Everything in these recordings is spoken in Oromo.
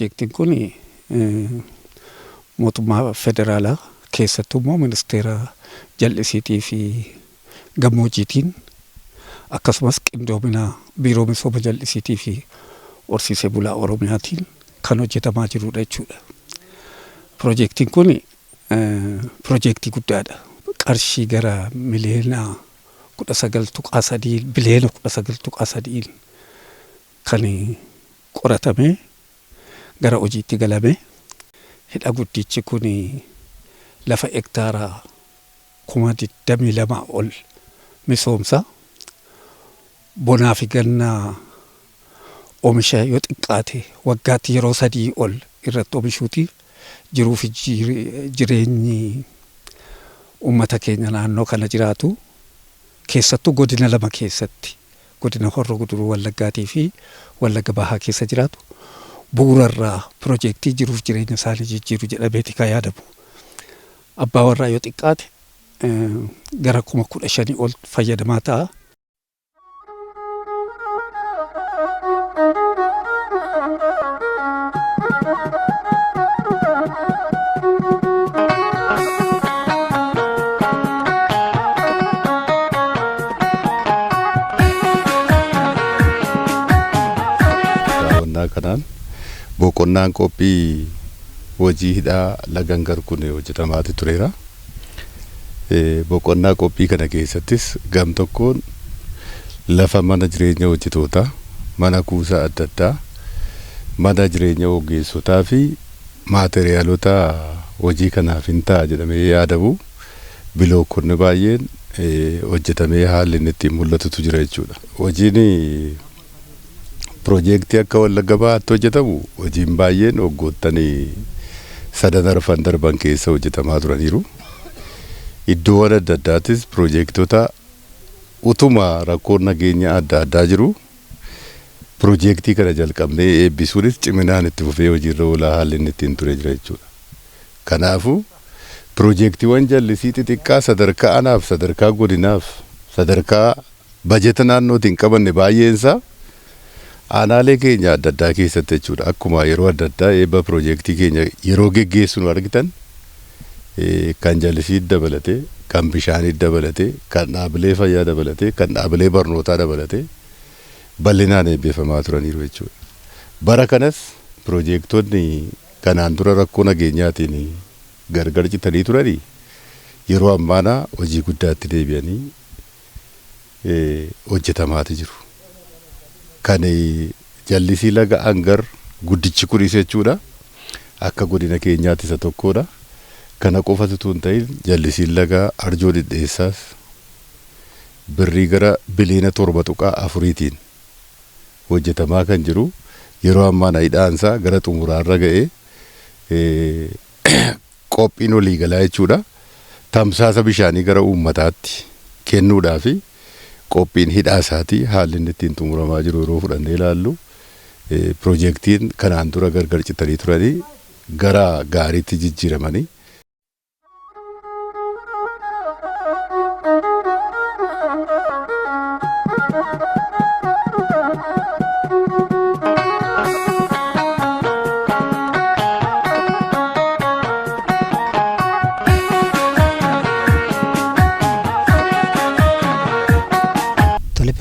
Projektiin kun mootummaa federaalaa keessattuu immoo ministeera jal'isiitii fi gammoojjiitiin akkasumas qindoomina biiroo misooma jal'isiitii fi horsiisee bulaa Oromiyaatiin kan hojjetamaa jirudha jechuudha. Projektiin kun projektii guddaadha. Qarshii gara miliyoona 19.3 biliyoona 19.3 kan qoratamee gara hojiitti galame. Hidha guddichi kun lafa hektaaraa 22,000 ol misoomsa. Bonaa fi gannaa oomisha yoo xiqqaate waggaatti yeroo 3 ol irratti oomishuuti jiruu fi jireenyi uummata keenya naannoo kana jiraatu keessattuu godina 2 keessatti godina Horroo Guduruu Wallaggaatii fi Wallagga Bahaa keessa jiraatu bu'uurarraa projektii jiruuf jireenya isaanii jijjiiru jedhameeti kan yaadamu. Abbaa warraa yoo xiqqaate gara 15,000 ol fayyadamaa ta'a. Kanaan boqonnaan qophii hojii hidhaa Lagangar kun hojjetamaa tureera. Boqonnaa qophii kana keessattis gam tokkoon lafa mana jireenya hojjetootaa, mana kuusaa adda addaa, mana jireenya ogeessotaa fi maateriaalota hojii kanaaf hin ta'a jedhamee yaadamu bilookonni baay'een hojjetamee haalli inni ittiin mul'atutu jira jechuudha. Hojiin projektii akka Wallagga Bahaatti hojjetamu hojiin baay'een waggootanii 3 darban keessa hojjetamaa turaniiru. Iddoowwan adda addaattis projektoota utuma rakkoon nageenya adda addaa jiru projektii kana jalqabnee eebbisuunis ciminaan itti fufee hojiirra oolaa haalli inni ittiin ture jira jechuudha. Kanaafuu projektiiwwan jallisii xixiqqaa sadarkaa anaaf sadarkaa godinaaf sadarkaa bajeta naannootiin qabanne baay'eensaa aanaalee keenya adda addaa keessatti jechuudha. Akkuma yeroo adda addaa eebba projektii keenya yeroo geggeessinu argitan kan jallisii dabalatee, kan bishaanii dabalatee, kan dhaabilee fayyaa dabalatee, kan dhaabilee barnootaa dabalatee bal'inaan eebbifamaa turaniiru jechuudha. Bara kanas projektoonni kanaan dura rakkoo nageenyaatiin gargar citanii turanii yeroo ammaana hojii guddaatti deebi'anii hojjetamaati jiru. Kan jallisii laga Angar guddichi kunis jechuudha. Akka godina keenyaatti isa tokkodha. Kana qofatu tun ta'in jallisii laga Arjoo Dhidheessaas birrii gara biliyoona 7.4tiin hojjetamaa kan jiru. Yeroo ammaa hidhaansaa gara xumuraarra ga'ee qophiin olii galaa jechuudha. Tamsaasa bishaanii gara uummataatti kennuudhaafi qophiin hidhaa isaatii haalli inni ittiin xumuramaa jiru yeroo fudhannee ilaallu projektiin kanaan dura gargar citanii turanii gara gaariitti jijjiiramanii.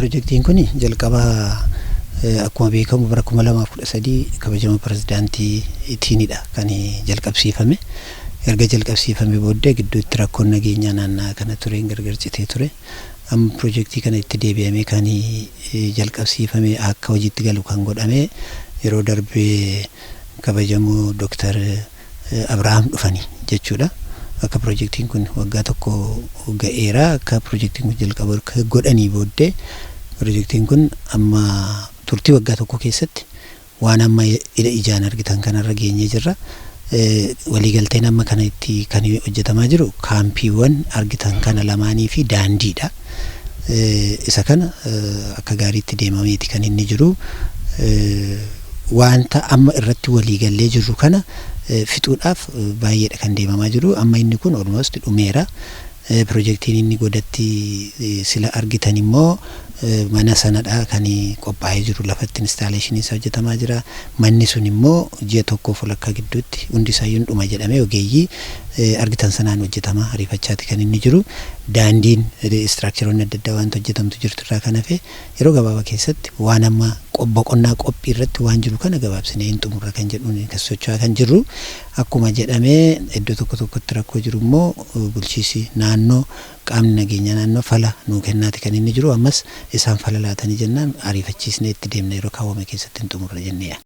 Projektiin kun jalqabaa akkuma beekamu bara 2013 kabajama pirezidaantii itiinidha kan jalqabsiifame. Erga jalqabsiifame booddee gidduutti rakkoon nageenyaa naannaa kana tureen gargar citee ture. Amma projektii kana itti deebi'amee kan jalqabsiifame akka hojiitti galu kan godhame yeroo darbee kabajamoo Dr. Abrahaam dhufanii jechuudha. Akka projektiin kun waggaa tokko ga'eera. Akka projektiin kun jalqaba godhanii booddee projektiin kun amma turtii waggaa tokko keessatti waan amma ijaan argitan kanarra geenyee jirra. Waliigalteen amma kana itti kan hojjetamaa jiru kaampiiwwan argitan kana lamaanii fi daandiidha. Isa kana akka gaariitti deemameeti kan inni jiru. Wanta amma irratti waliigallee jirru kana fixuudhaaf baay'eedha kan deemamaa jiru. Amma inni kun almost dhumeera. Pirojektiin inni godatti sila argitan immoo mana sanadha kan qophaa'ee jiru lafatti instaaleeshinii isaa hojjetamaa jira. Manni sun immoo ji'a tokkoof walakkaa gidduutti hundi isaayyuu dhuma jedhamee ogeeyyii argitan sanaan hojjetama ariifachaati kan inni jiru. Daandiin istiraakcharoonni adda addaa wanta hojjetamtu jirtu irraa kan hafe yeroo gabaabaa keessatti waan amma boqonnaa qophii irratti waan jiru kana gabaabsinee hin xumurra kan jedhuun kan socho'aa kan jirru. Akkuma jedhamee iddoo tokko tokkotti rakkoo jiru immoo bulchiisi naannoo qaamni nageenya naannoo fala nuu kennaati kan inni jiru. Ammas isaan fala laatanii jennaan ariifachiisnee itti deemna yeroo kaawwame keessatti hin xumurra jenneeya.